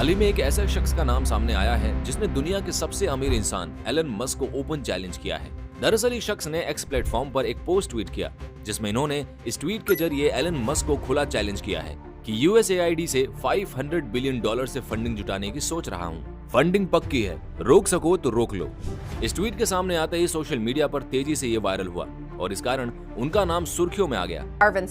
हाल ही में एक ऐसे शख्स का नाम सामने आया है जिसने दुनिया के सबसे अमीर इंसान एलन मस्क को ओपन चैलेंज किया है। दरअसल इस शख्स ने एक्स प्लेटफॉर्म पर एक पोस्ट ट्वीट किया जिसमें इन्होंने इस ट्वीट के जरिए एलन मस्क को खुला चैलेंज किया है कि यूएसएआईडी से $500 बिलियन से फंडिंग जुटाने की सोच रहा हूँ। फंडिंग पक्की है, रोक सको तो रोक लो। इस ट्वीट के सामने आते ही सोशल मीडिया पर तेजी से ये वायरल हुआ और इस कारण उनका नाम सुर्खियों में आ गया। Aravind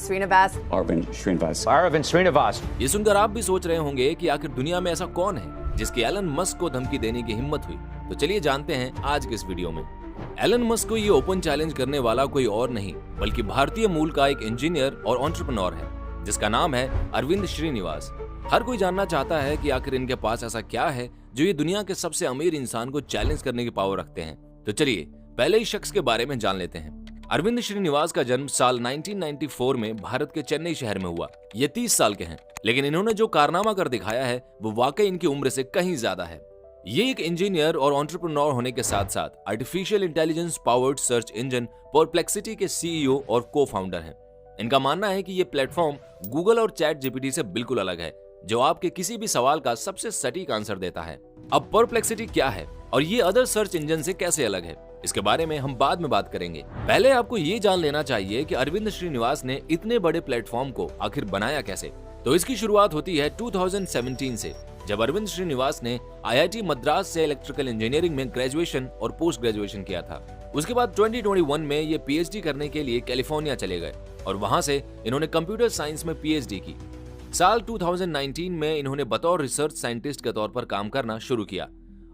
Srinivas। ये सुनकर आप भी सोच रहे होंगे कि आखिर दुनिया में ऐसा कौन है जिसकी एलन मस्क को धमकी देने की हिम्मत हुई। तो चलिए जानते हैं आज के इस वीडियो में। एलन मस्क को ये ओपन चैलेंज करने वाला कोई और नहीं बल्कि भारतीय मूल का एक इंजीनियर और एंटरप्रेन्योर है जिसका नाम है अरविंद श्रीनिवास। हर कोई जानना चाहता है कि आखिर इनके पास ऐसा क्या है जो ये दुनिया के सबसे अमीर इंसान को चैलेंज करने की पावर रखते हैं। तो चलिए पहले इस शख्स के बारे में जान लेते हैं। अरविंद श्रीनिवास का जन्म साल 1994 में भारत के चेन्नई शहर में हुआ। ये 30 साल के हैं, लेकिन इन्होंने जो कारनामा कर दिखाया है वो वाकई इनकी उम्र से कहीं ज्यादा है। ये एक इंजीनियर और एंटरप्रेन्योर होने के साथ साथ artificial intelligence powered search engine perplexity के सीईओ और को फाउंडर हैं। इनका मानना है कि ये प्लेटफॉर्म गूगल और चैट जीपीटी से बिल्कुल अलग है, जो आपके किसी भी सवाल का सबसे सटीक आंसर देता है। अब परप्लेक्सिटी क्या है और ये अदर सर्च इंजन से कैसे अलग है, इसके बारे में हम बाद में बात करेंगे। पहले आपको ये जान लेना चाहिए कि अरविंद श्रीनिवास ने इतने बड़े प्लेटफॉर्म को आखिर बनाया कैसे। तो इसकी शुरुआत होती है 2017 से, जब अरविंद श्रीनिवास ने आईआईटी मद्रास से इलेक्ट्रिकल इंजीनियरिंग में ग्रेजुएशन और पोस्ट ग्रेजुएशन किया था। उसके बाद 2021 में ये पीएचडी करने के लिए कैलिफोर्निया चले गए और वहां से इन्होंने कंप्यूटर साइंस में पीएचडी की। साल 2019 में इन्होंने बतौर रिसर्च साइंटिस्ट के तौर पर काम करना शुरू किया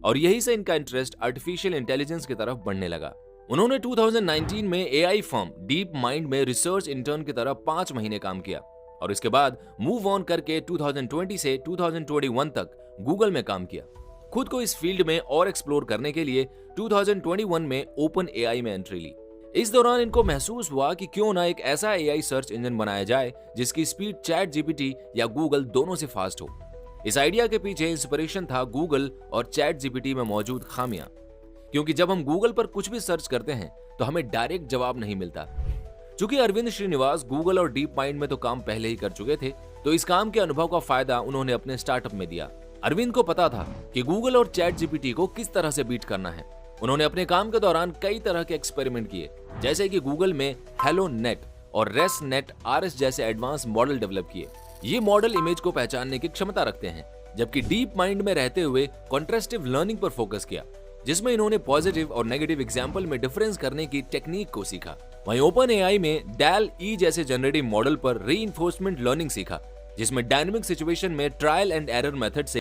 और यही से इनका इंटरेस्ट आर्टिफिशियल इंटेलिजेंस की तरफ बढ़ने लगा। उन्होंने 2019 में एआई फर्म डीप माइंड में रिसर्च इंटर्न की तरह 5 महीने काम किया और इसके बाद मूव ऑन करके 2020 से 2021 तक गूगल में काम किया। खुद को इस फील्ड में और एक्सप्लोर करने के लिए 2021 में ओपन एआई में एंट्री ली। इस दौरान इनको महसूस हुआ कि क्यों ना एक ऐसा एआई सर्च इंजन बनाया जाए जिसकी स्पीड चैट जीपीटी या गूगल दोनों से फास्ट हो। इस आइडिया के पीछे इंस्पिरेशन था गूगल और चैट जीपीटी में मौजूद खामियां, क्योंकि जब हम गूगल पर कुछ भी सर्च करते हैं तो हमें डायरेक्ट जवाब नहीं मिलता। चूंकि अरविंद श्रीनिवास गूगल और डीप माइंड में तो काम पहले ही कर चुके थे, तो इस काम के अनुभव का फायदा उन्होंने अपने स्टार्टअप में दिया। अरविंद को पता था कि गूगल और चैट जीपीटी को किस तरह से बीट करना है। उन्होंने अपने काम के दौरान कई तरह के एक्सपेरिमेंट किए, जैसे कि गूगल में हेलो नेट और रेस नेट आरएस जैसे एडवांस मॉडल डेवलप किए। ये मॉडल इमेज को पहचानने की क्षमता रखते हैं, जबकि डीप माइंड में रहते हुए कॉन्ट्रास्टिव लर्निंग पर फोकस किया, जिसमें इन्होंने पॉजिटिव और नेगेटिव एग्जाम्पल में डिफरेंस करने की टेक्निक को सीखा। वहीं ओपन एआई में डैल ई जैसे जनरेटिव मॉडल पर रीइंफोर्समेंट लर्निंग सीखा, जिसमें डायनेमिक सिचुएशन में ट्रायल एंड एरर मेथड से